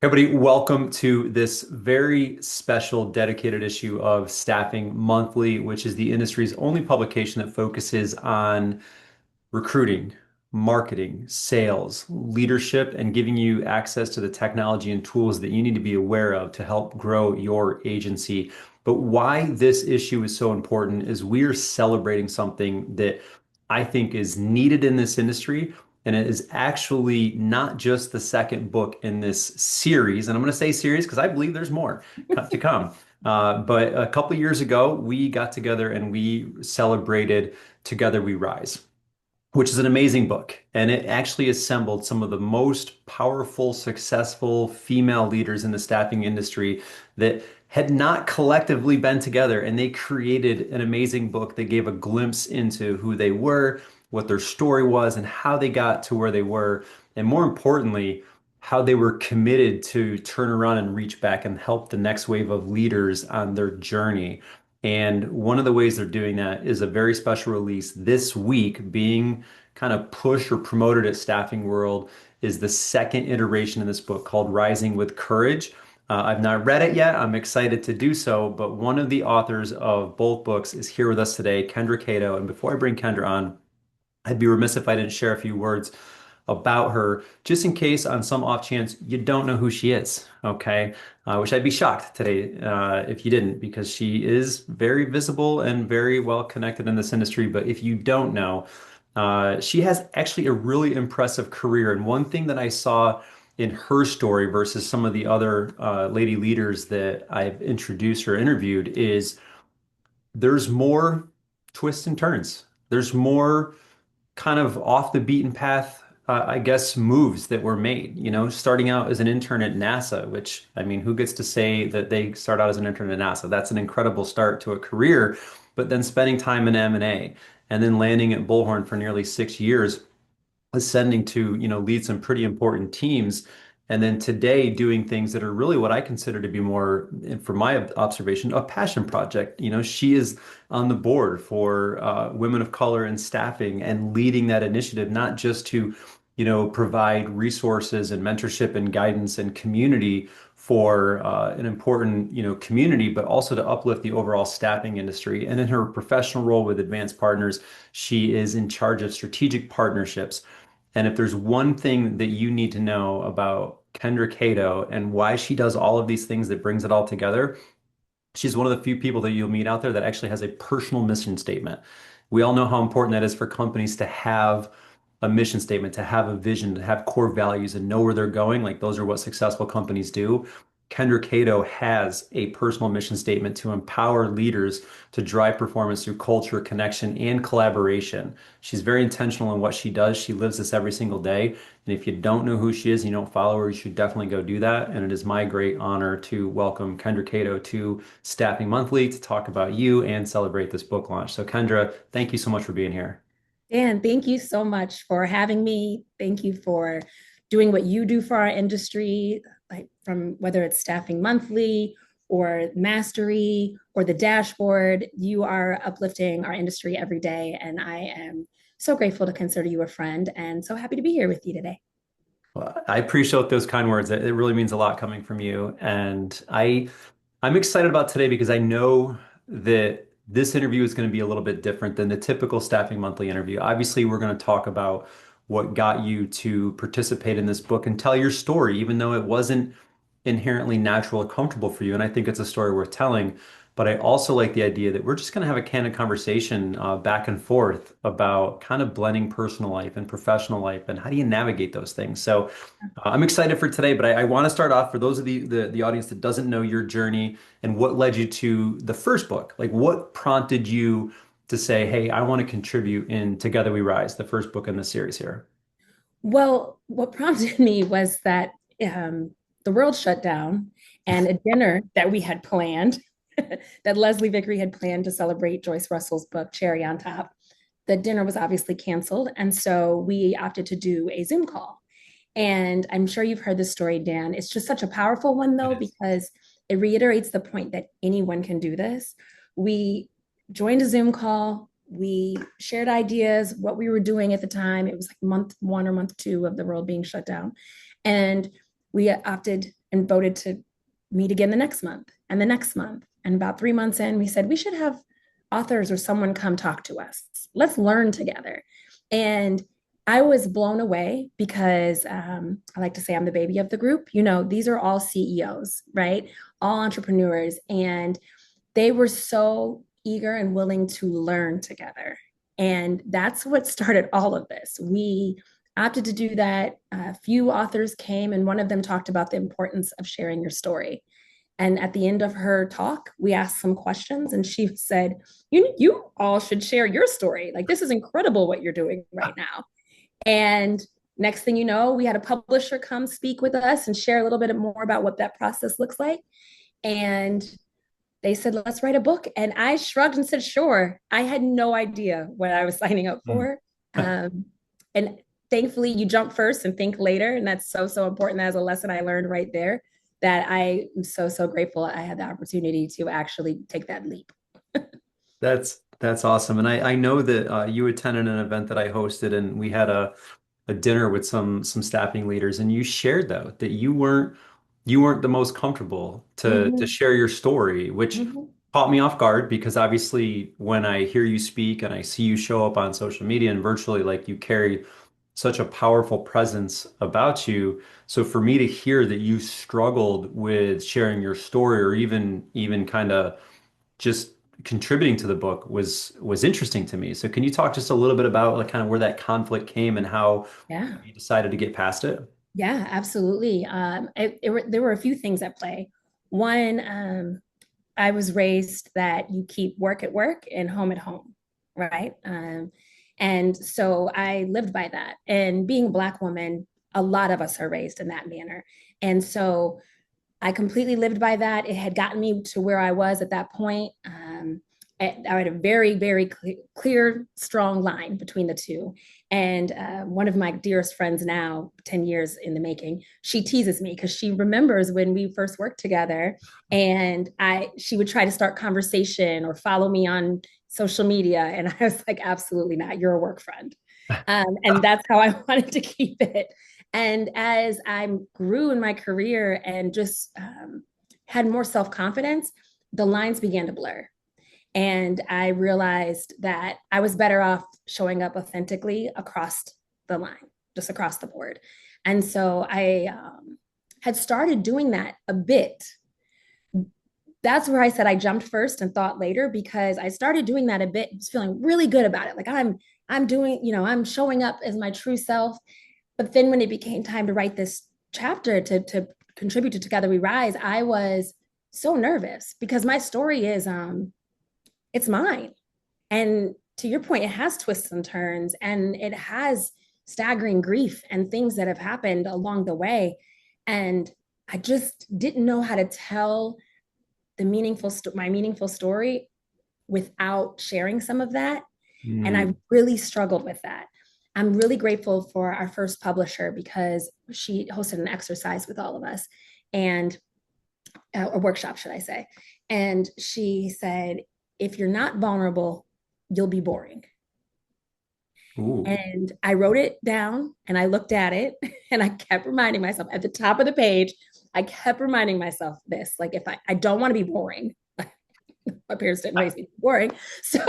Everybody, welcome to this very special dedicated issue of Staffing Monthly, which is the industry's only publication that focuses on recruiting, marketing, sales, leadership, and giving you access to the technology and tools that you need to be aware of to help grow your agency. But why this issue is so important is we are celebrating something that I think is needed in this industry. And it is actually not just the second book in this series. And I'm going to say series because I believe there's more to come. But a couple of years ago, we got together and we celebrated Together We Rise, which is an amazing book. And it actually assembled some of the most powerful, successful female leaders in the staffing industry that had not collectively been together. And they created an amazing book that gave a glimpse into who they were, what their story was, and how they got to where they were. And more importantly, how they were committed to turn around and reach back and help the next wave of leaders on their journey. And one of the ways they're doing that is a very special release this week being kind of pushed or promoted at Staffing World is the second iteration of this book called Rising with Courage. I've not read it yet. I'm excited to do so, but one of the authors of both books is here with us today, Kendra Cato. And before I bring Kendra on, I'd be remiss if I didn't share a few words about her, just in case on some off chance you don't know who she is, okay? Which I'd be shocked today if you didn't, because she is very visible and very well connected in this industry. But if you don't know, she has actually a really impressive career. And one thing that I saw in her story versus some of the other lady leaders that I've introduced or interviewed is there's more twists and turns. There's more kind of off the beaten path, I guess, moves that were made. You know, starting out as an intern at NASA, which, I mean, who gets to say that they start out as an intern at NASA? That's an incredible start to a career, but then spending time in M&A and then landing at Bullhorn for nearly 6 years, ascending to, lead some pretty important teams. And then today doing things that are really what I consider to be more, from my observation, a passion project. You know, she is on the board for women of color in staffing and leading that initiative, not just to, provide resources and mentorship and guidance and community for an important, community, but also to uplift the overall staffing industry. And in her professional role with Advanced Partners, she is in charge of strategic partnerships. And if there's one thing that you need to know about Kendra Cato and why she does all of these things that brings it all together, she's one of the few people that you'll meet out there that actually has a personal mission statement. We all know how important that is for companies to have a mission statement, to have a vision, to have core values and know where they're going. Like those are what successful companies do. Kendra Cato has a personal mission statement to empower leaders to drive performance through culture, connection, and collaboration. She's very intentional in what she does. She lives this every single day. And if you don't know who she is and you don't follow her, you should definitely go do that. And it is my great honor to welcome Kendra Cato to Staffing Monthly to talk about you and celebrate this book launch. So, Kendra, thank you so much for being here. Dan, thank you so much for having me. Thank you for doing what you do for our industry, like from whether it's Staffing Monthly or Mastery or the dashboard. You are uplifting our industry every day. And I am so grateful to consider you a friend and so happy to be here with you today. Well, I appreciate those kind words. It really means a lot coming from you. And I'm excited about today because I know that this interview is going to be a little bit different than the typical Staffing Monthly interview. Obviously, we're going to talk about what got you to participate in this book and tell your story, even though it wasn't inherently natural or comfortable for you. And I think it's a story worth telling. But I also like the idea that we're just going to have a candid conversation back and forth about kind of blending personal life and professional life and how do you navigate those things. So I'm excited for today, but I want to start off for those of the audience that doesn't know your journey and what led you to the first book. Like what prompted you to say, hey, I want to contribute in Together We Rise, the first book in the series here? Well, what prompted me was that the world shut down and a dinner that we had planned, that Leslie Vickery had planned to celebrate Joyce Russell's book, Cherry on Top. The dinner was obviously canceled. And so we opted to do a Zoom call. And I'm sure you've heard this story, Dan. It's just such a powerful one, It though, is. because it reiterates the point that anyone can do this. We joined a Zoom call. We shared ideas, what we were doing at the time. It was like month one or month two of the world being shut down. And we opted and voted to meet again the next month and the next month. And about 3 months in, we said we should have authors or someone come talk to us. Let's learn together. And I was blown away because I like to say I'm the baby of the group. You know, these are all CEOs, right? All entrepreneurs. And they were so eager and willing to learn together. And that's what started all of this. We opted to do that. A few authors came, and one of them talked about the importance of sharing your story. And at the end of her talk, we asked some questions, and she said, you all should share your story. Like, this is incredible what you're doing right now. And next thing you know, we had a publisher come speak with us and share a little bit more about what that process looks like. And they said, let's write a book. And I shrugged and said, sure. I had no idea what I was signing up Mm. for. And thankfully, you jump first and think later. And that's so, so important. That is a lesson I learned right there that I am so, so grateful I had the opportunity to actually take that leap. That's awesome. And I know that you attended an event that I hosted and we had a dinner with some staffing leaders and you shared that you weren't the most comfortable to Mm-hmm. share your story, which Mm-hmm. caught me off guard because obviously when I hear you speak and I see you show up on social media and virtually like you carry such a powerful presence about you. So for me to hear that you struggled with sharing your story or even kind of just contributing to the book was interesting to me. So can you talk just a little bit about like kind of where that conflict came and how Yeah. you decided to get past it? Yeah, absolutely. There were a few things at play. One, I was raised that you keep work at work and home at home, right? And so I lived by that. And being a Black woman, a lot of us are raised in that manner. And so I completely lived by that. It had gotten me to where I was at that point. I had a very, very clear, strong line between the two. And one of my dearest friends now, 10 years in the making, she teases me because she remembers when we first worked together and she would try to start conversation or follow me on social media. And I was like, absolutely not. You're a work friend. And that's how I wanted to keep it. And as I grew in my career and just had more self confidence, the lines began to blur. And I realized that I was better off showing up authentically across the line, just across the board. And so I had started doing that a bit. That's where I said I jumped first and thought later because I started doing that a bit, just feeling really good about it. Like I'm doing, I'm showing up as my true self. But then when it became time to write this chapter to contribute to Together We Rise, I was so nervous because my story is it's mine. And to your point, it has twists and turns and it has staggering grief and things that have happened along the way. And I just didn't know how to tell my meaningful story without sharing some of that. And I Mm. really struggled with that. I'm really grateful for our first publisher because she hosted an exercise with all of us and a workshop, should I say. And she said, if you're not vulnerable, you'll be boring. Ooh. And I wrote it down and I looked at it and I kept reminding myself at the top of the page, I kept reminding myself this, like if I don't want to be boring, my parents didn't raise me to be boring. So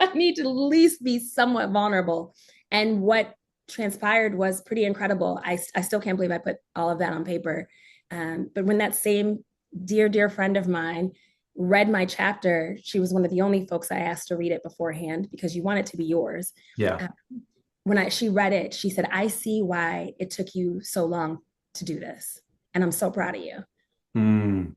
I need to at least be somewhat vulnerable. And what transpired was pretty incredible. I still can't believe I put all of that on paper. But when that same dear, dear friend of mine read my chapter, she was one of the only folks I asked to read it beforehand because you want it to be yours. Yeah. Uh, when she read it, she said, I see why it took you so long to do this. And I'm so proud of you. Mm.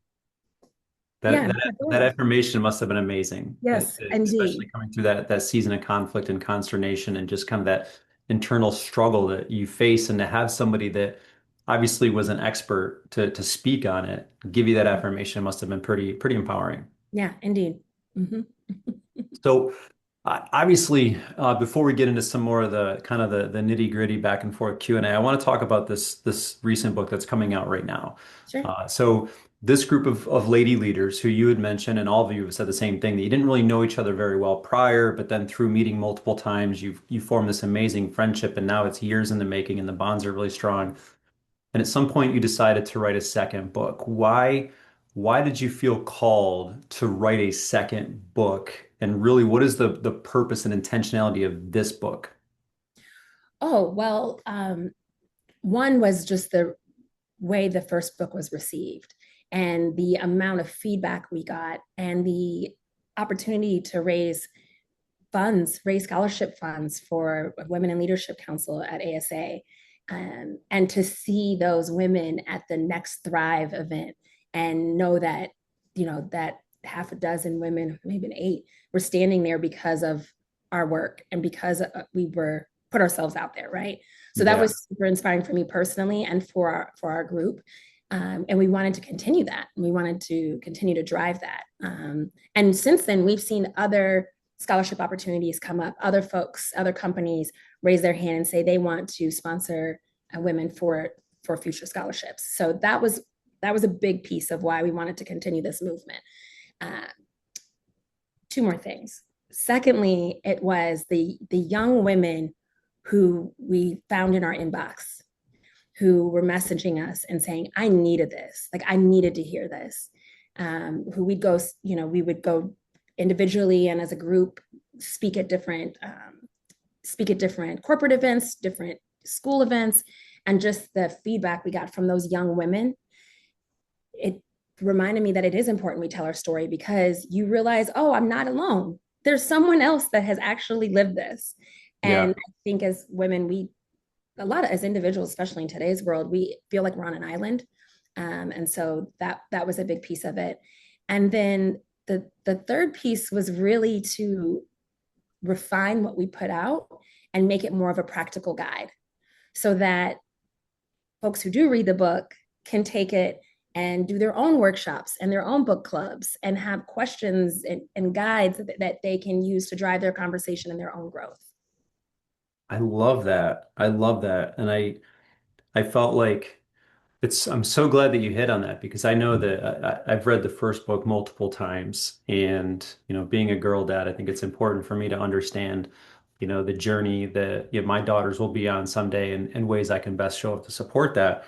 That Yeah, that that's that adorable. affirmation must have been amazing, Yes, especially indeed. coming through that season of conflict and consternation and just kind of that internal struggle that you face, and to have somebody that obviously was an expert to speak on it, give you that affirmation must have been pretty empowering. Yeah, indeed. Hmm. So obviously, before we get into some more of the kind of the nitty-gritty back and forth Q&A, I want to talk about this recent book that's coming out right now. Sure. So this group of lady leaders who you had mentioned, and all of you have said the same thing, that you didn't really know each other very well prior, but then through meeting multiple times, you formed this amazing friendship, and now it's years in the making, and the bonds are really strong. and at some point you decided to write a second book. Why did you feel called to write a second book? And really, what is the purpose and intentionality of this book? Oh, well, one was just the way the first book was received and the amount of feedback we got and the opportunity to raise scholarship funds for Women in Leadership Council at ASA, and to see those women at the Next Thrive event and know that, that half a dozen women, maybe eight, were standing there because of our work and because we were put ourselves out there, right? So that Yeah, was super inspiring for me personally and for our group. And we wanted to continue that. We wanted to continue to drive that. And since then, we've seen other scholarship opportunities come up. Other folks, other companies raise their hand and say they want to sponsor women for future scholarships. So that was a big piece of why we wanted to continue this movement. Uh, Two more things. Secondly, it was the young women who we found in our inbox who were messaging us and saying, I needed this. Like, I needed to hear this. Who we'd go, we would go individually and as a group speak at different corporate events, different school events, and just the feedback we got from those young women. It reminded me that it is important we tell our story because you realize, oh, I'm not alone. There's someone else that has actually lived this. And yeah. I think as women, a lot of, as individuals, especially in today's world, we feel like we're on an island. And so that was a big piece of it. And then the third piece was really to refine what we put out and make it more of a practical guide so that folks who do read the book can take it and do their own workshops and their own book clubs and have questions and guides that they can use to drive their conversation and their own growth. I love that. I love that. And I felt like I'm so glad that you hit on that because I know that I've read the first book multiple times. And, being a girl dad, I think it's important for me to understand, the journey that my daughters will be on someday and ways I can best show up to support that.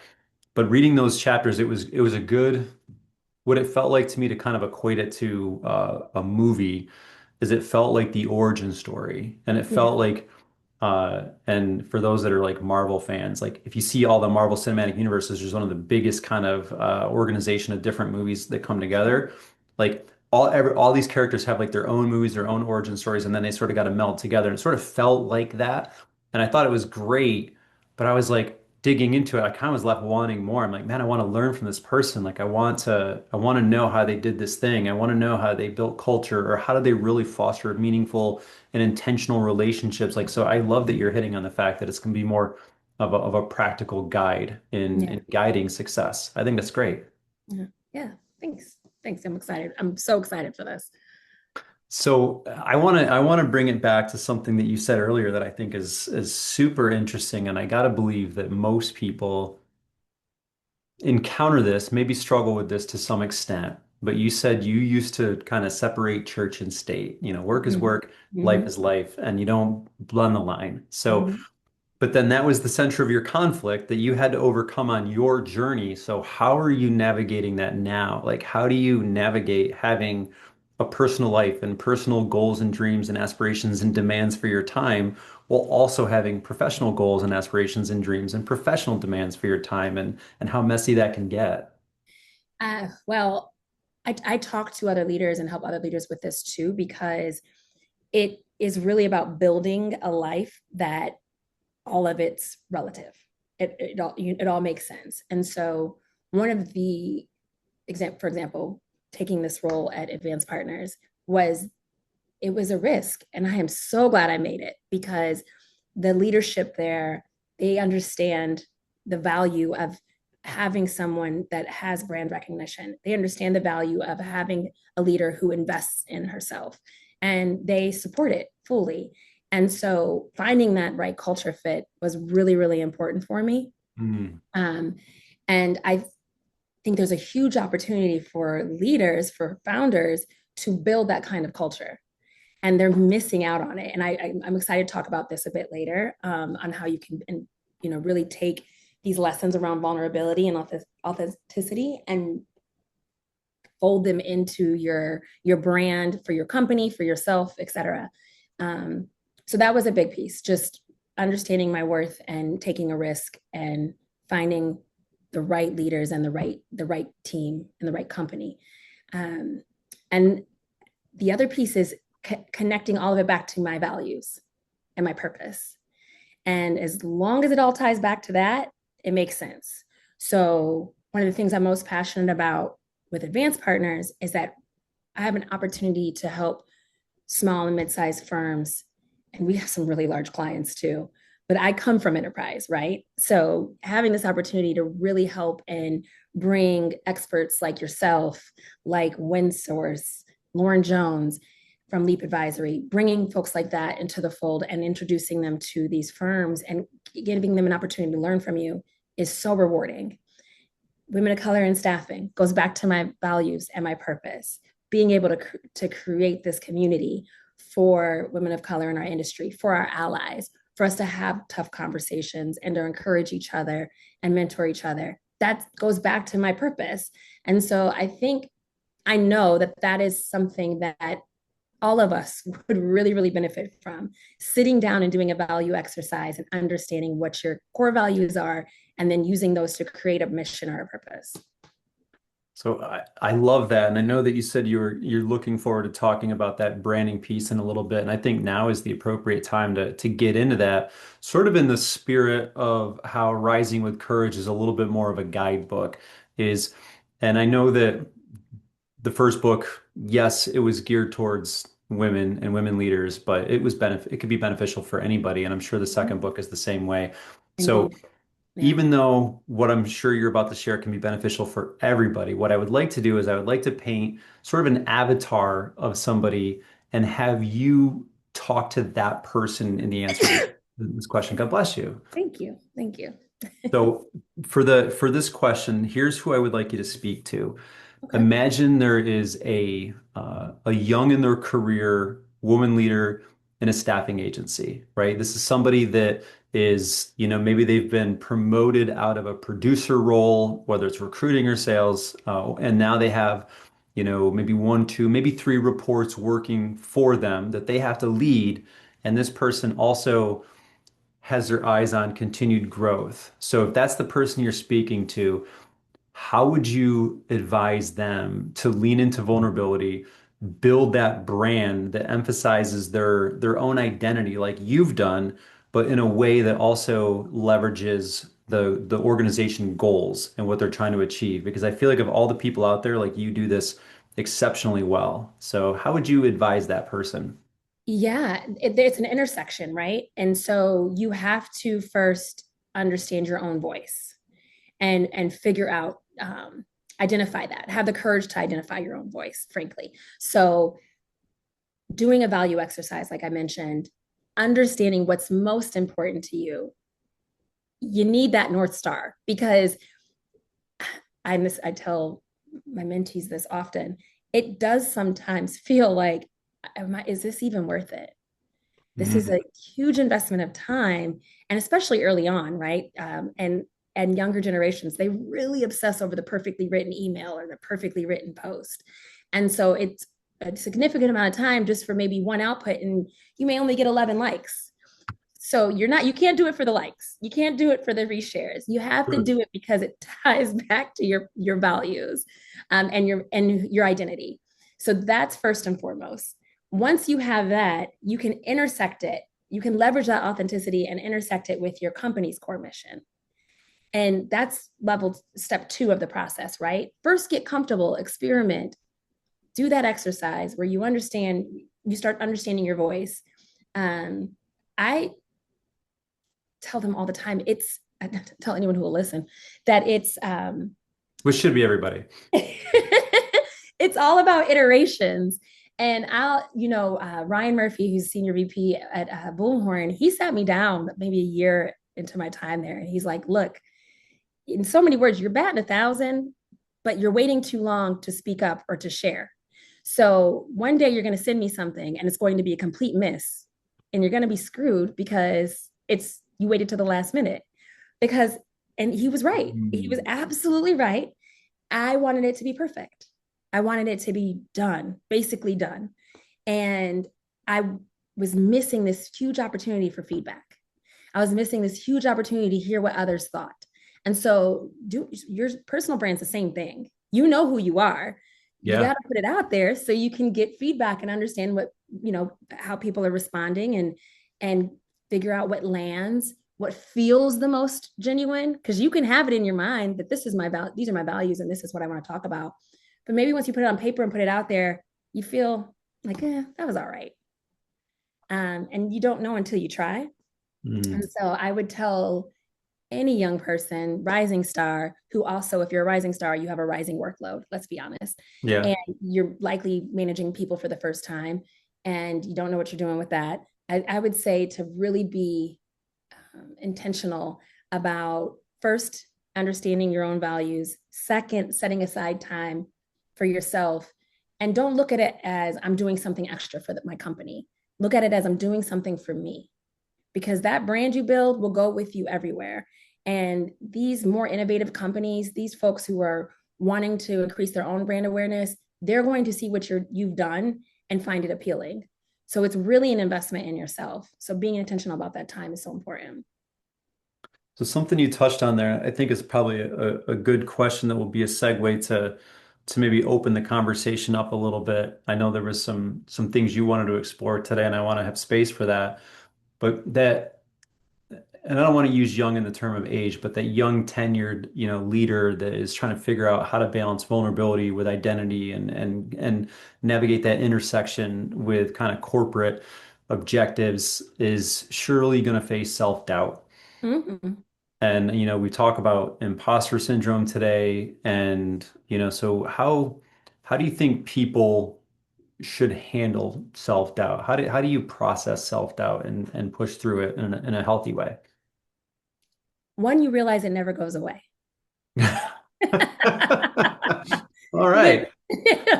But reading those chapters, it was a good, what it felt like to me to kind of equate it to a movie is it felt like the origin story. And it Yeah. felt like and for those that are like Marvel fans, like if you see all the Marvel Cinematic Universes, there's one of the biggest kind of organization of different movies that come together. Like all these characters have like their own movies, their own origin stories, and then they sort of got to meld together. And it sort of felt like that. And I thought it was great, but I was like digging into it. I kind of was left wanting more. I'm like, man, I want to learn from this person. Like I want to know how they did this thing. I want to know how they built culture or how do they really foster meaningful and intentional relationships. Like, so I love that you're hitting on the fact that it's going to be more of a practical guide Yeah. in guiding success. I think that's great. Yeah. Yeah. Thanks. Thanks. I'm excited. I'm so excited for this. So I want to bring it back to something that you said earlier that I think is super interesting, and I got to believe that most people encounter this, maybe struggle with this to some extent. But you said you used to kind of separate church and state. Work is Mhm. work, life Mhm. is life, and you don't blend the line. So Mhm. but then that was the center of your conflict that you had to overcome on your journey. So how are you navigating that now? Like, how do you navigate having a personal life and personal goals and dreams and aspirations and demands for your time while also having professional goals and aspirations and dreams and professional demands for your time and how messy that can get? Well, I talk to other leaders and help other leaders with this too, because it is really about building a life that all of it's relative. It all makes sense. And so one of the for example, taking this role at Advanced Partners was it was a risk. And I am so glad I made it because the leadership there, they understand the value of having someone that has brand recognition. They understand the value of having a leader who invests in herself and they support it fully. And so finding that right culture fit was really, really important for me. Mm. Um, and I think there's a huge opportunity for leaders, for founders to build that kind of culture and they're missing out on it. And I'm excited to talk about this a bit later on how you can, really take these lessons around vulnerability and authenticity and fold them into your brand for your company, for yourself, etc. So that was a big piece, just understanding my worth and taking a risk and finding the right leaders and the right team and the right company. And the other piece is connecting all of it back to my values and my purpose. And as long as it all ties back to that, it makes sense. So one of the things I'm most passionate about with advanced partners is that I have an opportunity to help small and mid-sized firms, and we have some really large clients too. But I come from enterprise, right? So having this opportunity to really help and bring experts like yourself, like WindSource, Lauren Jones from Leap Advisory, bringing folks like that into the fold and introducing them to these firms and giving them an opportunity to learn from you is so rewarding. Women of color in staffing goes back to my values and my purpose. Being able to create this community for women of color in our industry, for our allies, for us to have tough conversations and to encourage each other and mentor each other. That goes back to my purpose. And so I know that that is something that all of us would really, really benefit from sitting down and doing a value exercise and understanding what your core values are, and then using those to create a mission or a purpose. So I love that. And I know that you said you're looking forward to talking about that branding piece in a little bit. And I think now is the appropriate time to get into that, sort of in the spirit of how Rising with Courage is a little bit more of a guidebook is, and I know that the first book, yes, it was geared towards women and women leaders, but it could be beneficial for anybody. And I'm sure the second book is the same way. So Indeed. Yeah. even though what I'm sure you're about to share can be beneficial for everybody, what I would like to do is I would like to paint sort of an avatar of somebody and have you talk to that person in the answer to this question. God bless you. Thank you. Thank you. So for this question, here's who I would like you to speak to. Okay. Imagine there is a young in their career woman leader in a staffing agency, right? This is somebody that is, maybe they've been promoted out of a producer role, whether it's recruiting or sales, and now they have, maybe one, two, maybe three reports working for them that they have to lead. And this person also has their eyes on continued growth. So if that's the person you're speaking to, how would you advise them to lean into vulnerability, build that brand that emphasizes their own identity like you've done, but in a way that also leverages the organization goals and what they're trying to achieve? Because I feel like of all the people out there, like you do this exceptionally well. So how would you advise that person? Yeah, it's an intersection, right? And so you have to first understand your own voice and figure out, identify that, have the courage to identify your own voice, frankly. So doing a value exercise, like I mentioned, understanding what's most important to you. You need that North Star because I tell my mentees this often. It does sometimes feel like, is this even worth it? This is Mhm. a huge investment of time, and especially early on, right? And younger generations, they really obsess over the perfectly written email or the perfectly written post, and so it's a significant amount of time just for maybe one output, and you may only get 11 likes. So you can't do it for the likes. You can't do it for the reshares. You have to Sure. do it because it ties back to your values, and your identity. So that's first and foremost. Once you have that, you can intersect it. You can leverage that authenticity and intersect it with your company's core mission. And that's level step two of the process, right? First, get comfortable, experiment, do that exercise where you start understanding your voice. I tell them all the time, I tell anyone who will listen that Which should be everybody. it's all about iterations. And Ryan Murphy, who's senior VP at Bullhorn, he sat me down maybe a year into my time there. And he's like, look, in so many words, you're batting 1,000, but you're waiting too long to speak up or to share. So one day you're going to send me something and it's going to be a complete miss. And you're going to be screwed because you waited to the last minute. Because And he was right. He was Mm. absolutely right. I wanted it to be perfect. I wanted it to be done, basically done. And I was missing this huge opportunity for feedback. I was missing this huge opportunity to hear what others thought. And so your personal brand's the same thing. You know who you are. You got Yeah. to put it out there so you can get feedback and understand what, how people are responding and figure out what lands, what feels the most genuine, because you can have it in your mind that this is my these are my values and this is what I want to talk about. But maybe once you put it on paper and put it out there, you feel like, that was all right. And you don't know until you try. And Mm. so I would tell any young person, rising star, who also, if you're a rising star, you have a rising workload, let's be honest. Yeah. And you're likely managing people for the first time and you don't know what you're doing with that. I would say to really be intentional about first understanding your own values, second, setting aside time for yourself. And don't look at it as I'm doing something extra for my company. Look at it as I'm doing something for me, because that brand you build will go with you everywhere. And these more innovative companies, these folks who are wanting to increase their own brand awareness, they're going to see what you've done and find it appealing. So it's really an investment in yourself. So being intentional about that time is so important. So something you touched on there, I think is probably a good question that will be a segue to maybe open the conversation up a little bit. I know there was some things you wanted to explore today, and I want to have space for that. But that, and I don't want to use young in the term of age, but that young tenured, leader that is trying to figure out how to balance vulnerability with identity and navigate that intersection with kind of corporate objectives is surely going to face self-doubt. Mm-hmm. And, we talk about imposter syndrome today. And, so how do you think people should handle self-doubt? How do you process self-doubt and push through it in a healthy way? One, you realize it never goes away. All right.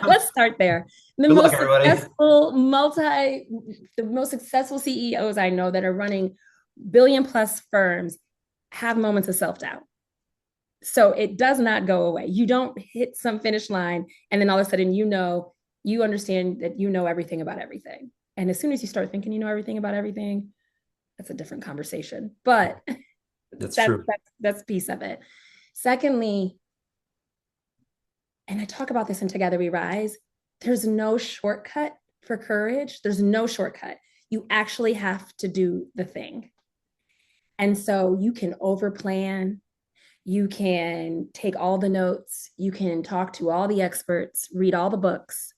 Let's start there. The Good luck, most everybody. successful the most successful CEOs I know that are running billion plus firms have moments of self-doubt. So it does not go away. You don't hit some finish line and then all of a sudden you understand that you know everything about everything. And as soon as you start thinking you know everything about everything, that's a different conversation. But That's that's true. that's a piece of it. Secondly, and I talk about this in Together We Rise, there's no shortcut for courage. There's no shortcut. You actually have to do the thing. And so you can overplan, you can take all the notes, you can talk to all the experts, read all the books.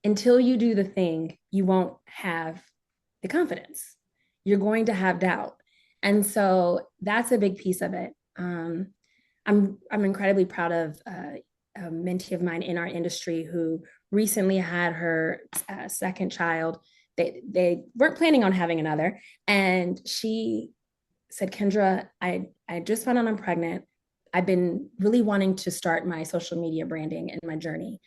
Until you do the thing, you won't have the confidence. You're going to have doubt. And so that's a big piece of it. I'm incredibly proud of a mentee of mine in our industry who recently had her second child. They weren't planning on having another, and she said, "Kendra, I just found out I'm pregnant. I've been really wanting to start my social media branding and my journey.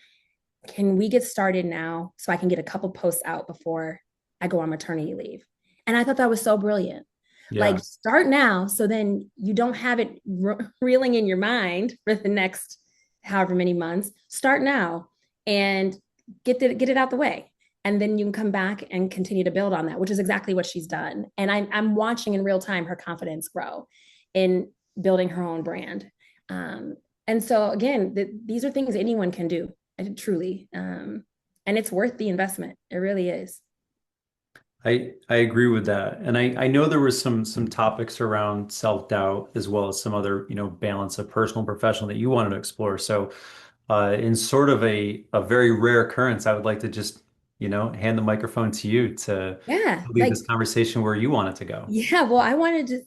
Can we get started now so I can get a couple posts out before I go on maternity leave?" And I thought that was so brilliant. Like, Yeah. start now so then you don't have it reeling in your mind for the next however many months. Start now and get it out the way. And then you can come back and continue to build on that, which is exactly what she's done. And I'm watching in real time her confidence grow in building her own brand. And so, again, these are things anyone can do, truly. And it's worth the investment. It really is. I agree with that. And I know there was some topics around self-doubt as well as some other, balance of personal and professional that you wanted to explore. So in sort of a very rare occurrence, I would like to just, hand the microphone to you Yeah. to lead this conversation where you want it to go. Yeah. Well, I wanted to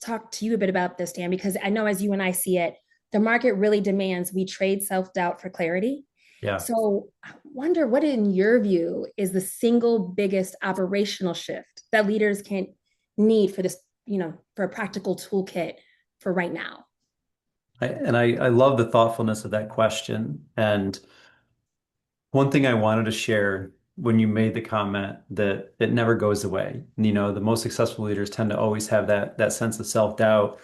talk to you a bit about this, Dan, because I know as you and I see it, the market really demands we trade self doubt for clarity. Yeah. So I wonder what, in your view, is the single biggest operational shift that leaders can need for this, for a practical toolkit for right now? I love the thoughtfulness of that question. And one thing I wanted to share when you made the comment that it never goes away. The most successful leaders tend to always have that sense of self-doubt.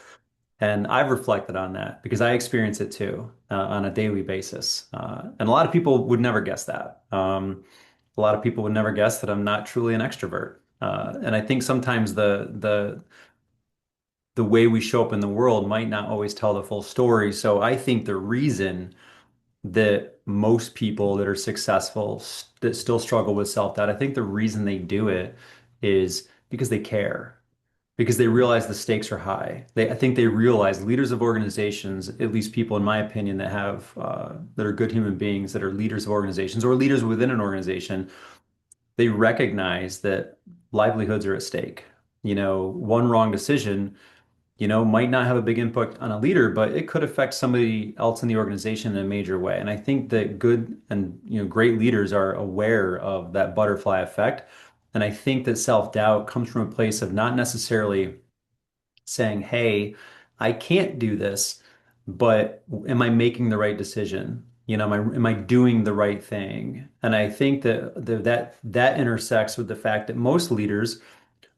And I've reflected on that because I experience it too on a daily basis. And a lot of people would never guess that. A lot of people would never guess that I'm not truly an extrovert. And I think sometimes the way we show up in the world might not always tell the full story. So I think the reason that most people that are successful that still struggle with self-doubt, I think the reason they do it is because they care, because they realize the stakes are high. I think they realize leaders of organizations, at least people in my opinion that have that are good human beings, that are leaders of organizations or leaders within an organization, they recognize that livelihoods are at stake. One wrong decision might not have a big impact on a leader, but it could affect somebody else in the organization in a major way. And I think that good and great leaders are aware of that butterfly effect. And I think that self-doubt comes from a place of not necessarily saying, "Hey, I can't do this, but am I making the right decision? Am I doing the right thing?" And I think that intersects with the fact that most leaders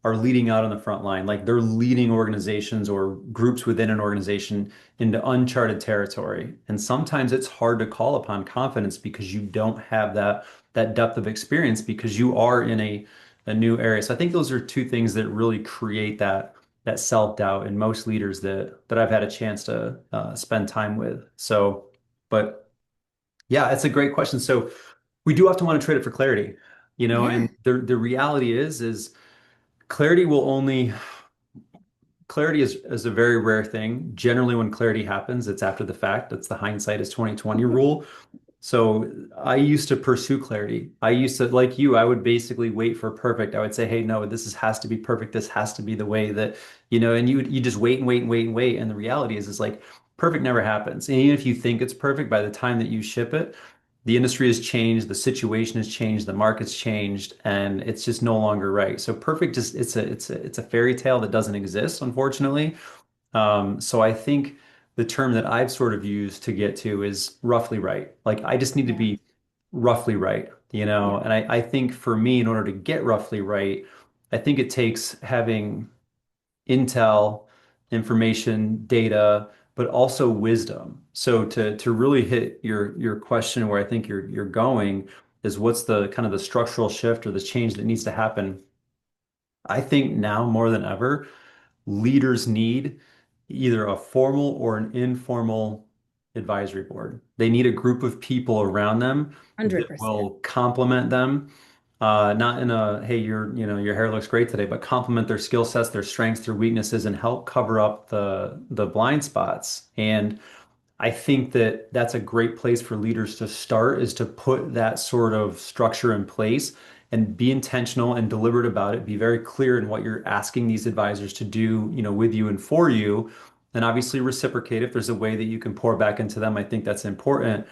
are leading out on the front line. Like they're leading organizations or groups within an organization into uncharted territory. And sometimes it's hard to call upon confidence because you don't have that depth of experience because you are in a new area. So I think those are two things that really create that self-doubt in most leaders that I've had a chance to spend time with. So, but yeah, it's a great question. So we do have to want to trade it for clarity, Yeah, and the reality is clarity will only clarity is a very rare thing. Generally, when clarity happens, it's after the fact. That's the hindsight is 2020 rule. So I used to pursue clarity. I used to, like you, I would basically wait for perfect. I would say, hey, no, has to be perfect. This has to be the way that, and you just wait and wait and wait and wait. And the reality is like perfect never happens. And even if you think it's perfect, by the time that you ship it, the industry has changed, the situation has changed, the market's changed, and it's just no longer right. So perfect is it's a fairy tale that doesn't exist, unfortunately. So I think the term that I've sort of used to get to is roughly right. Like I just need to yeah, be roughly right, yeah. And I think for me, in order to get roughly right, I think it takes having intel, information, data, but also wisdom. So to really hit your question where I think you're going is what's the kind of the structural shift or the change that needs to happen. I think now more than ever, leaders need either a formal or an informal advisory board. They need a group of people around them that 100%. will complement them, not in a, hey, your hair looks great today, but complement their skill sets, their strengths, their weaknesses, and help cover up the blind spots. And I think that that's a great place for leaders to start is to put that sort of structure in place and be intentional and deliberate about it. Be very clear in what you're asking these advisors to do, with you and for you. And obviously reciprocate if there's a way that you can pour back into them. I think that's important.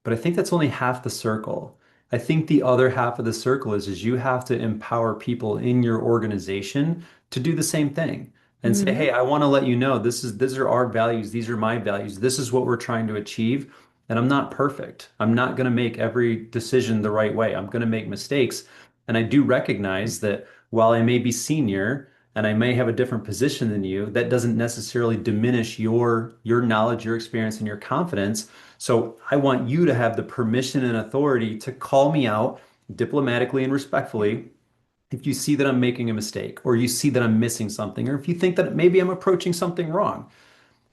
But I think that's only half the circle. I think the other half of the circle is you have to empower people in your organization to do the same thing and say, Hmm. hey, I want to let you know these are our values, these are my values, this is what we're trying to achieve. And I'm not perfect. I'm not going to make every decision the right way. I'm going to make mistakes. And I do recognize that while I may be senior and I may have a different position than you, that doesn't necessarily diminish your knowledge, your experience, and your confidence. So I want you to have the permission and authority to call me out diplomatically and Yeah. respectfully if you see that I'm making a mistake or you see that I'm missing something or if you think that maybe I'm approaching something wrong.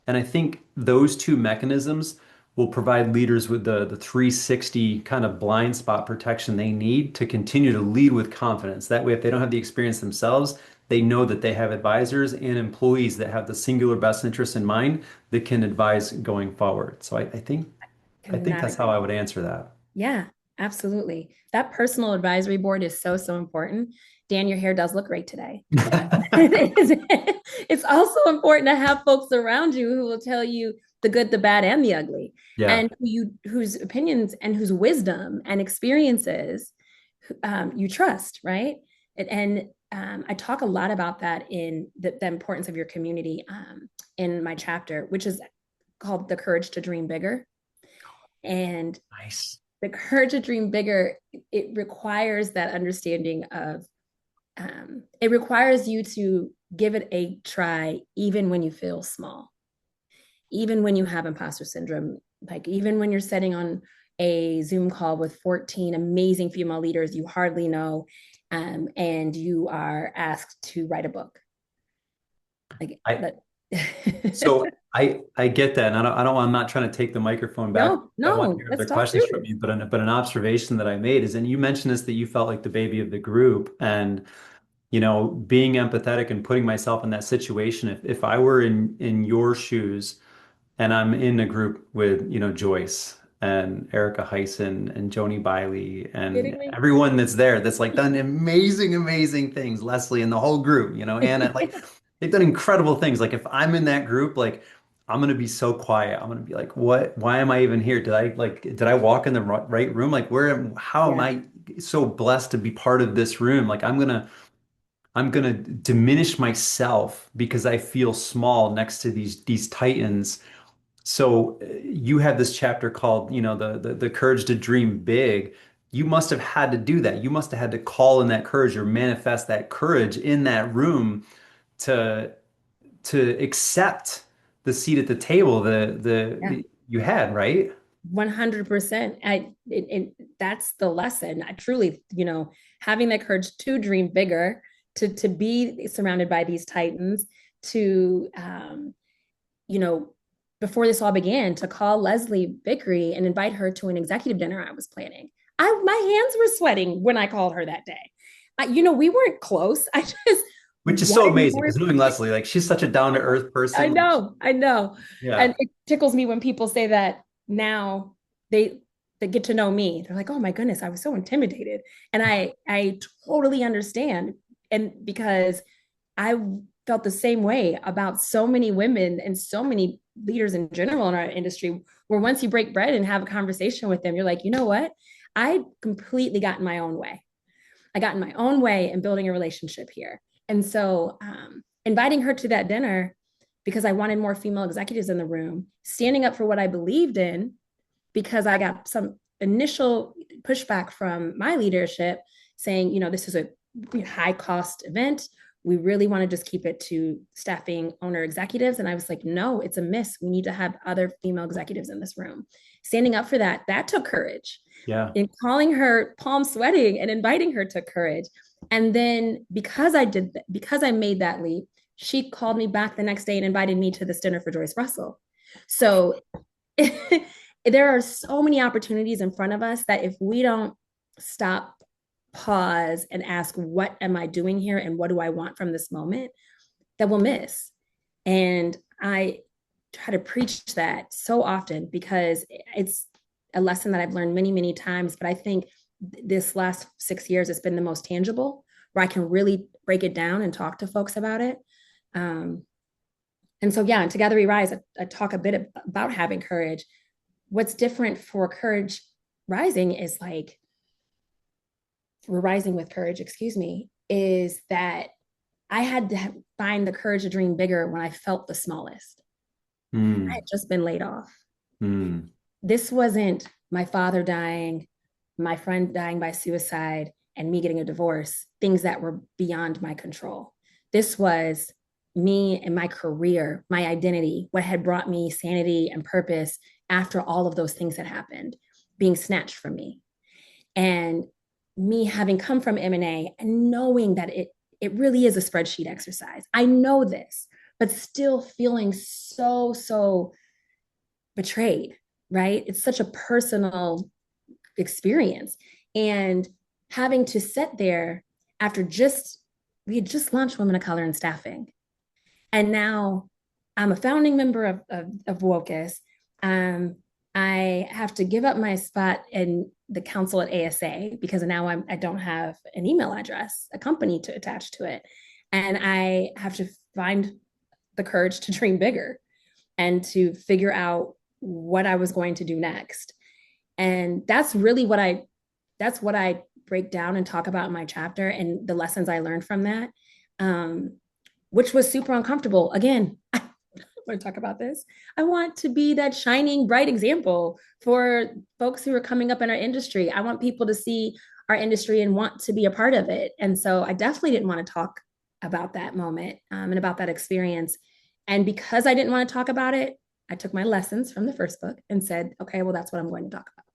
And I think those two mechanisms will provide leaders with the 360 kind of blind spot protection they need to continue to lead with confidence. That way, if they don't have the experience themselves, they know that they have advisors and employees that have the singular best interest in mind that can advise going forward. So I think Cannot that's how agree. I would answer that. Yeah, absolutely. That personal advisory board is so, so important. Dan, your hair does look great today. It's also important to have folks around you who will tell you the good, the bad, and the ugly, Yeah. and whose opinions and whose wisdom and experiences you trust, right? I talk a lot about that in the importance of your community in my chapter, which is called The Courage to Dream Bigger. And Nice. the courage to dream bigger, it requires that understanding of, it requires you to give it a try, even when you feel small. even when you have imposter syndrome, like even when you're sitting on a Zoom call with 14 amazing female leaders you hardly know, and you are asked to write a book. Like I that. so I get that, and I'm not trying to take the microphone back. No, I want to no, hear let's other talk questions through from this. you, but an observation that I made is, and you mentioned this, that you felt like the baby of the group, and being empathetic and putting myself in that situation. If I were in your shoes and I'm in a group with, Joyce and Erica Heisen and Joni Biley and Kidding me? everyone that's there that's like done amazing, amazing things, Leslie and the whole group, Anna, like they've done incredible things. Like if I'm in that group, like I'm gonna be so quiet. I'm gonna be like, what? Why am I even here? Did I walk in the right room? Like how am Yeah, I so blessed to be part of this room? Like I'm gonna diminish myself because I feel small next to these titans. So you have this chapter called, the courage to dream big. You must have had to do that. You must have had to call in that courage or manifest that courage in that room to accept the seat at the table yeah. you had, right? 100%. That's the lesson. I truly, having that courage to dream bigger, to be surrounded by these titans, to you know, before this all began, to call Leslie Vickery and invite her to an executive dinner I was planning. My hands were sweating when I called her that day. We weren't close. I just Which is so wanted amazing more. because knowing Leslie, like she's such a down to earth I person. Like, know, I know. yeah. And it tickles me when people say that now they they get to know me. They're like, "Oh my goodness, I was so intimidated." And I totally understand. And because I felt the same way about so many women and so many leaders in general in our industry, where once you break bread and have a conversation with them, you're like, you know what? I completely got in my own way. I got in my own way in building a relationship here. And so inviting her to that dinner because I wanted more female executives in the room, standing up for what I believed in because I got some initial pushback from my leadership saying, this is a high cost event. We really want to just keep it to staffing owner executives. And I was like, no, it's a miss. We need to have other female executives in this room. Standing up for that took courage. Yeah. In calling her palm sweating and inviting her took courage. And then because I made that leap, she called me back the next day and invited me to this dinner for Joyce Russell. So there are so many opportunities in front of us that if we don't stop, pause, and ask, what am I doing here and what do I want from this moment, that we'll miss. And I try to preach that so often because it's a lesson that I've learned many, many times. But I think this last 6 years, it's been the most tangible where I can really break it down and talk to folks about it. Um, and so, yeah, and Together We Rise, I talk a bit about having courage. What's different for Courage Rising is like, we're rising with courage, excuse me, is that I had to find the courage to dream bigger when I felt the smallest. I had Mm, just been laid off. mm, This wasn't my father dying, my friend dying by suicide, and me getting a divorce, things that were beyond my control. This was me and my career, my identity, what had brought me sanity and purpose after all of those things had happened, being snatched from me. And me having come from M&A and knowing that it really is a spreadsheet exercise. I know this, but still feeling so betrayed, right? It's such a personal experience. And having to sit there after we had just launched Women of Color in Staffing. And now I'm a founding member of WOCUS. Um, I have to give up my spot in the council at ASA because now I don't have an email address, a company to attach to it. And I have to find the courage to dream bigger and to figure out what I was going to do next. And that's what I break down and talk about in my chapter and the lessons I learned from that. Um, which was super uncomfortable. Again, I want to talk about this. I want to be that shining, bright example for folks who are coming up in our industry. I want people to see our industry and want to be a part of it. And so I definitely didn't want to talk about that moment and about that experience. And because I didn't want to talk about it, I took my lessons from the first book and said, okay, well, that's what I'm going to talk about.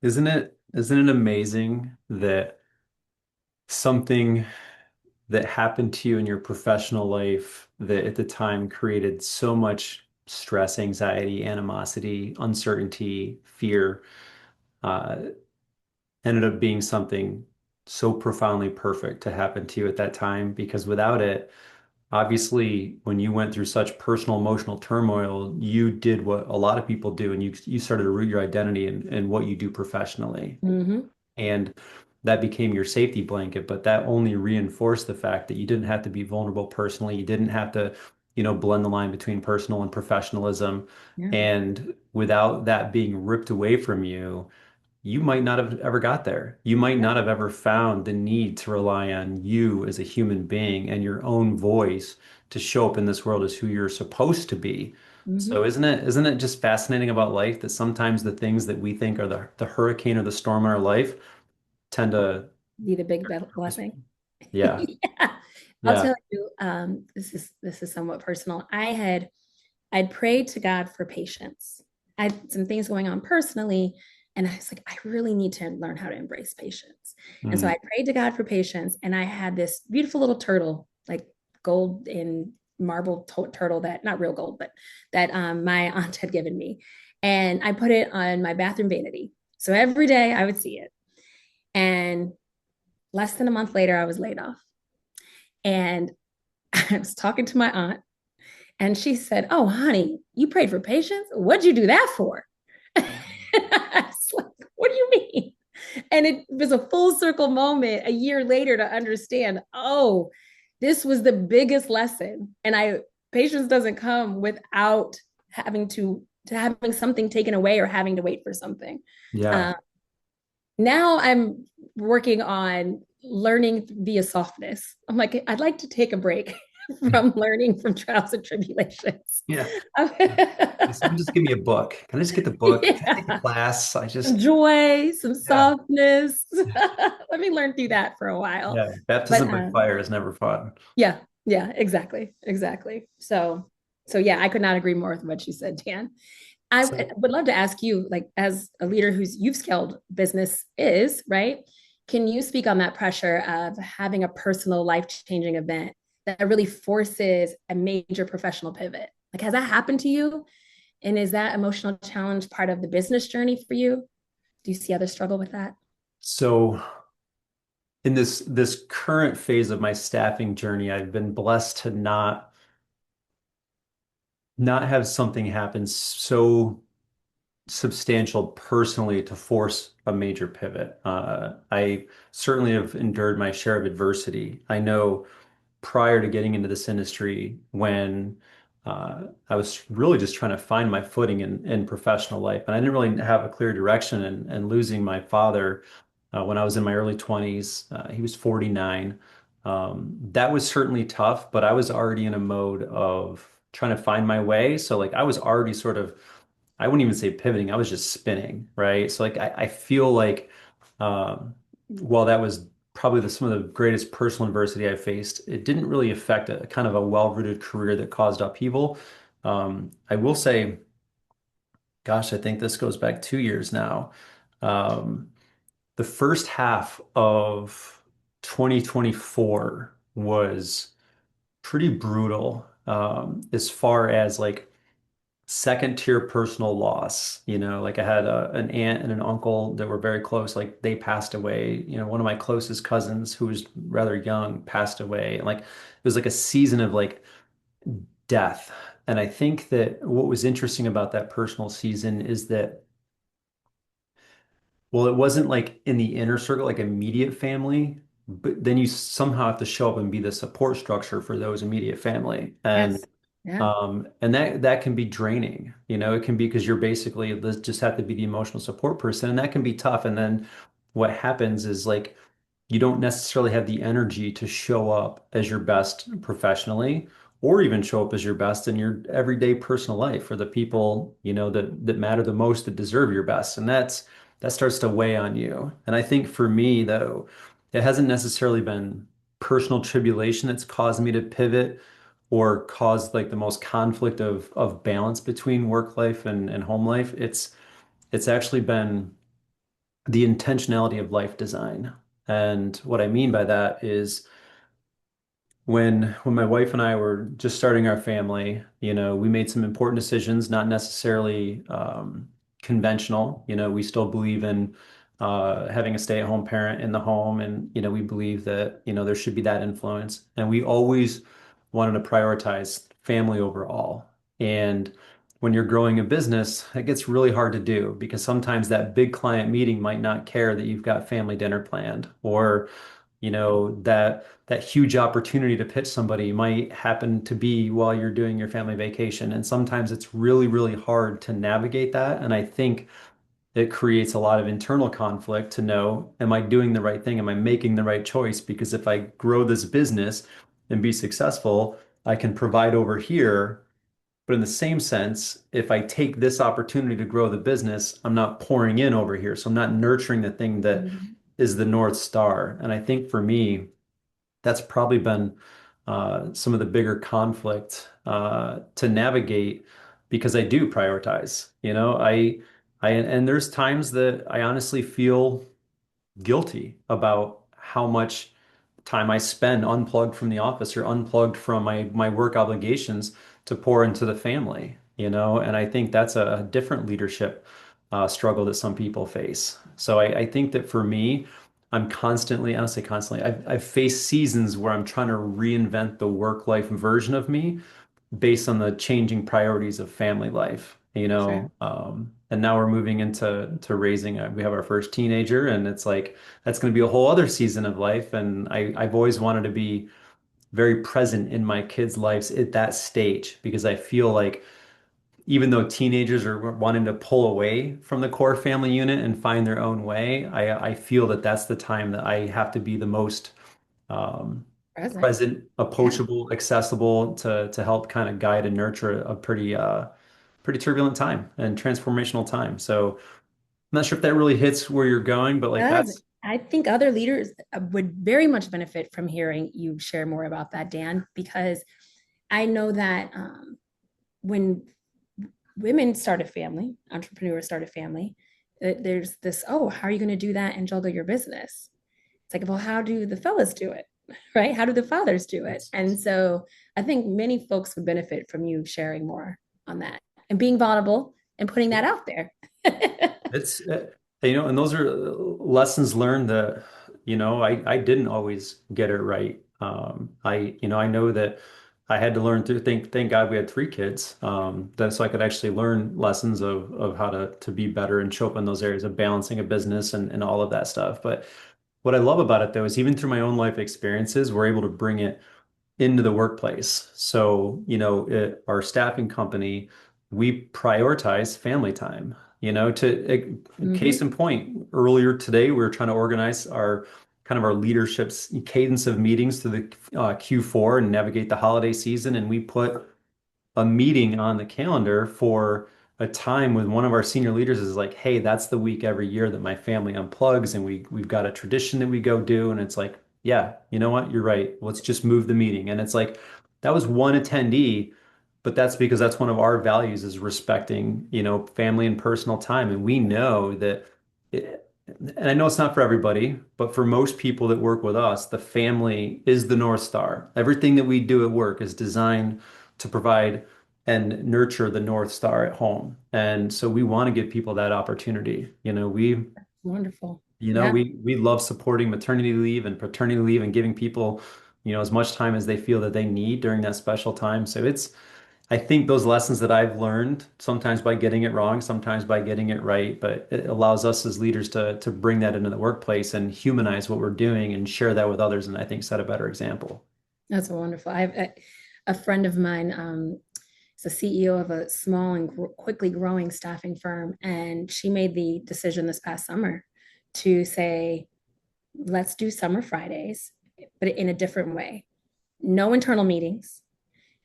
Isn't it amazing that something that happened to you in your professional life that at the time created so much stress, anxiety, animosity, uncertainty, fear, uh, ended up being something so profoundly perfect to happen to you at that time? Because without it, obviously, when you went through such personal emotional turmoil, you did what a lot of people do, and you started to root your identity in what you do professionally. Mm-hmm. And that became your safety blanket, but that only reinforced the fact that you didn't have to be vulnerable personally. You didn't have to, blend the line between personal and professionalism. Yeah. And without that being ripped away from you, you might not have ever got there. You might Yeah. not have ever found the need to rely on you as a human being and your own voice to show up in this world as who you're supposed to be. So Mm-hmm. isn't it just fascinating about life that sometimes the things that we think are the hurricane or the storm in our life tend to Be the big just, blessing. yeah, Yeah. I'll yeah. tell you, this is somewhat personal. I'd prayed to God for patience. I had some things going on personally, and I was like, I really need to learn how to embrace patience. And so Mm, I prayed to God for patience, and I had this beautiful little turtle, like gold in marble turtle that not real gold, but that my aunt had given me, and I put it on my bathroom vanity. So every day I would see it, and less than a month later, I was laid off, and I was talking to my aunt. And she said, "Oh, honey, you prayed for patience? What'd you do that for?" I was like, "What do you mean?" And it was a full circle moment a year later to understand, oh, this was the biggest lesson. And patience doesn't come without having to having something taken away or having to wait for something. yeah. Uh, Now I'm working on learning via softness. I'm like, I'd like to take a break from learning from trials and tribulations. Yeah. Can someone just give me a book? Can I just get the book? Can I take a Yeah, class? I some just, joy, some yeah. softness. Let me learn through that for a while. Yeah. But Baptism by fire is never fun. yeah, yeah, exactly, exactly. So yeah, I could not agree more with what you said, Dan. I So, would love to ask you, like, as a leader who's you've scaled business is, right? Can you speak on that pressure of having a personal life-changing event that really forces a major professional pivot? Like, has that happened to you? And is that emotional challenge part of the business journey for you? Do you see others struggle with that? so in this current phase of my staffing journey, I've been blessed to not have something happen so substantial personally to force a major pivot. I certainly have endured my share of adversity. I know prior to getting into this industry, when I was really just trying to find my footing in professional life, and I didn't really have a clear direction, and losing my father when I was in my early 20s, he was 49. That was certainly tough, but I was already in a mode of trying to find my way. So like I was already sort of, I wouldn't even say pivoting, I was just spinning, right? So like I feel like while that was probably some of the greatest personal adversity I faced, it didn't really affect a kind of a well-rooted career that caused upheaval. I will say, gosh, I think this goes back 2 years now. Um, the first half of 2024 was pretty brutal as far as like second tier personal loss. Like I had an aunt and an uncle that were very close. Like they passed away. One of my closest cousins who was rather young passed away. And like it was like a season of like death. And I think that what was interesting about that personal season is that, well, it wasn't like in the inner circle, like immediate family, but then you somehow have to show up and be the support structure for those immediate family. Yes. Yeah. And that can be draining. It can be because you're basically just have to be the emotional support person, and that can be tough. And then what happens is like you don't necessarily have the energy to show up as your best professionally, or even show up as your best in your everyday personal life for the people, that matter the most, that deserve your best. And that starts to weigh on you. And I think for me, though, it hasn't necessarily been personal tribulation that's caused me to pivot or caused like the most conflict of balance between work life and home life, it's actually been the intentionality of life design. And what I mean by that is when my wife and I were just starting our family, we made some important decisions, not necessarily conventional. We still believe in having a stay-at-home parent in the home, and we believe that there should be that influence. And we always wanted to prioritize family overall. And when you're growing a business, it gets really hard to do because sometimes that big client meeting might not care that you've got family dinner planned, or that huge opportunity to pitch somebody might happen to be while you're doing your family vacation. And sometimes it's really, really hard to navigate that. And I think it creates a lot of internal conflict to know, am I doing the right thing? Am I making the right choice? Because if I grow this business and be successful, I can provide over here. But in the same sense, if I take this opportunity to grow the business, I'm not pouring in over here. So I'm not nurturing the thing that Mhm. is the North Star. And I think for me, that's probably been some of the bigger conflict to navigate because I do prioritize. And there's times that I honestly feel guilty about how much time I spend unplugged from the office or unplugged from my work obligations to pour into the family, and I think that's a different leadership struggle that some people face. So I think that for me, I'm constantly, I don't say constantly, I've faced seasons where I'm trying to reinvent the work-life version of me based on the changing priorities of family life, Sure. and now we're moving into raising we have our first teenager, and it's like that's going to be a whole other season of life. And I've always wanted to be very present in my kids' lives at that stage because I feel like even though teenagers are wanting to pull away from the core family unit and find their own way, I feel that that's the time that I have to be the most um, Present. present, Yeah. approachable, accessible to help kind of guide and nurture a pretty turbulent time and transformational time. So I'm not sure if that really hits where you're going, but like Does. that's I think other leaders would very much benefit from hearing you share more about that, Dan, because I know that when women start a family, entrepreneurs start a family, there's this, oh, how are you going to do that and juggle your business? It's like, well, how do the fellas do it? Right? How do the fathers do it? it's And so I think many folks would benefit from you sharing more on that and being vulnerable and putting that out there. it's and those are lessons learned that I didn't always get it right. I know that I had to learn through thank God we had three kids, that so I could actually learn lessons of how to be better and show up in those areas of balancing a business and all of that stuff. But what I love about it though is even through my own life experiences, we're able to bring it into the workplace. So, at our staffing company, we prioritize family time. Case Mhm. in point, earlier today, we were trying to organize our kind of our leadership's cadence of meetings through the Q4 and navigate the holiday season. And we put a meeting on the calendar for a time with one of our senior leaders is like, hey, that's the week every year that my family unplugs and we've got a tradition that we go do. And it's like, yeah, you know what? You're right. Let's just move the meeting. And it's like that was one attendee, but that's because that's one of our values is respecting, family and personal time. And we know that and I know it's not for everybody, but for most people that work with us, the family is the North Star. Everything that we do at work is designed to provide and nurture the North Star at home. And so we want to give people that opportunity. Wonderful. Yeah, We love supporting maternity leave and paternity leave and giving people, as much time as they feel that they need during that special time. So I think those lessons that I've learned, sometimes by getting it wrong, sometimes by getting it right, but it allows us as leaders to bring that into the workplace and humanize what we're doing and share that with others, and I think set a better example. that's wonderful. I have a friend of mine, is the CEO of a small and quickly growing staffing firm, and she made the decision this past summer to say, let's do summer Fridays, but in a different way. No internal meetings.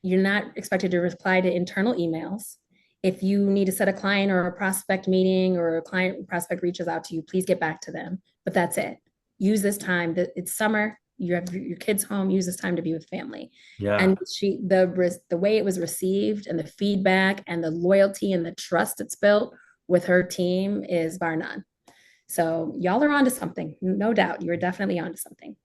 You're not expected to reply to internal emails. If you need to set a client or a prospect meeting or a client prospect reaches out to you, please get back to them. But that's it. Use this time. It's summer. You have your kids home, use this time to be with family. Yeah. And the way it was received and the feedback and the loyalty and the trust it's built with her team is bar none. So y'all are onto something, no doubt. You're definitely onto something.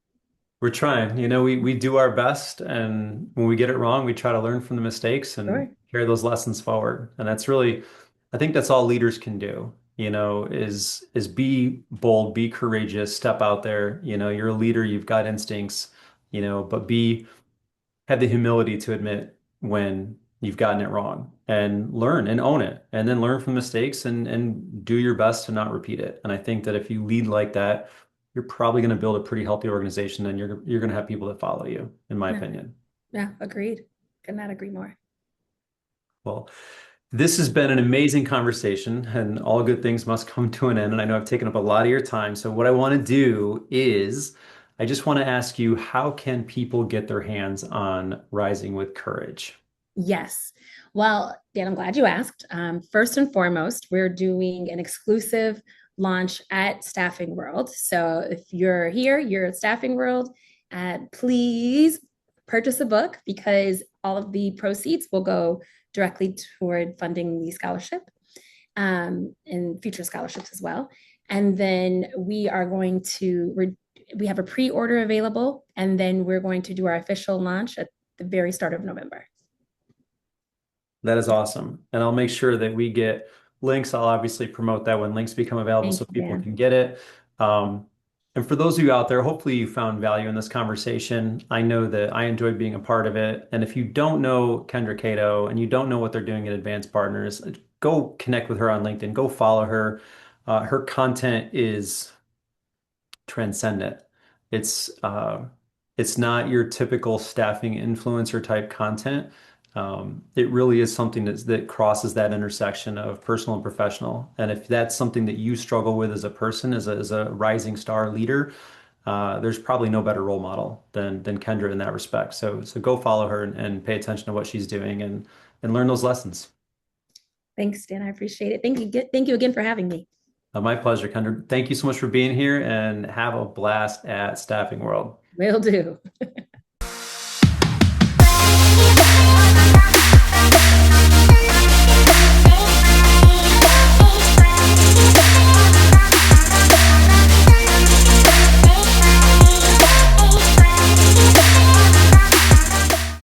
We're trying. We do our best, and when we get it wrong, we try to learn from the mistakes and Sure. carry those lessons forward. And that's really, I think that's all leaders can do, is be bold, be courageous, step out there. You're a leader, you've got instincts, but have the humility to admit when you've gotten it wrong and learn and own it, and then learn from mistakes and do your best to not repeat it. And I think that if you lead like that, you're probably going to build a pretty healthy organization, and you're going to have people that follow you, in my Yeah. opinion. Yeah, agreed. Could not agree more. Well, this has been an amazing conversation, and all good things must come to an end. And I know I've taken up a lot of your time. So what I want to do is I just want to ask you, how can people get their hands on Rising with Courage? Yes. Well, Dan, I'm glad you asked. First and foremost, we're doing an exclusive launch at Staffing World. So if you're here, you're at Staffing World, please purchase a book because all of the proceeds will go directly toward funding the scholarship and future scholarships as well. And then we have a pre-order available, and then we're going to do our official launch at the very start of November. That is awesome. And I'll make sure that we get links. I'll obviously promote that when links become available Thank so you, people Dan. can get it. Um, and for those of you out there, hopefully you found value in this conversation. I know that I enjoyed being a part of it. And if you don't know Kendra Cato and you don't know what they're doing at Advanced Partners, go connect with her on LinkedIn. Go follow her. Her content is transcendent. It's uh, it's not your typical staffing influencer type content. It really is something that crosses that intersection of personal and professional. And if that's something that you struggle with as a person, as a rising star leader, there's probably no better role model than Kendra in that respect. So go follow her and pay attention to what she's doing and learn those lessons. Thanks, Dan. I appreciate it. Thank you again for having me. My pleasure, Kendra. Thank you so much for being here, and have a blast at Staffing World. Will do.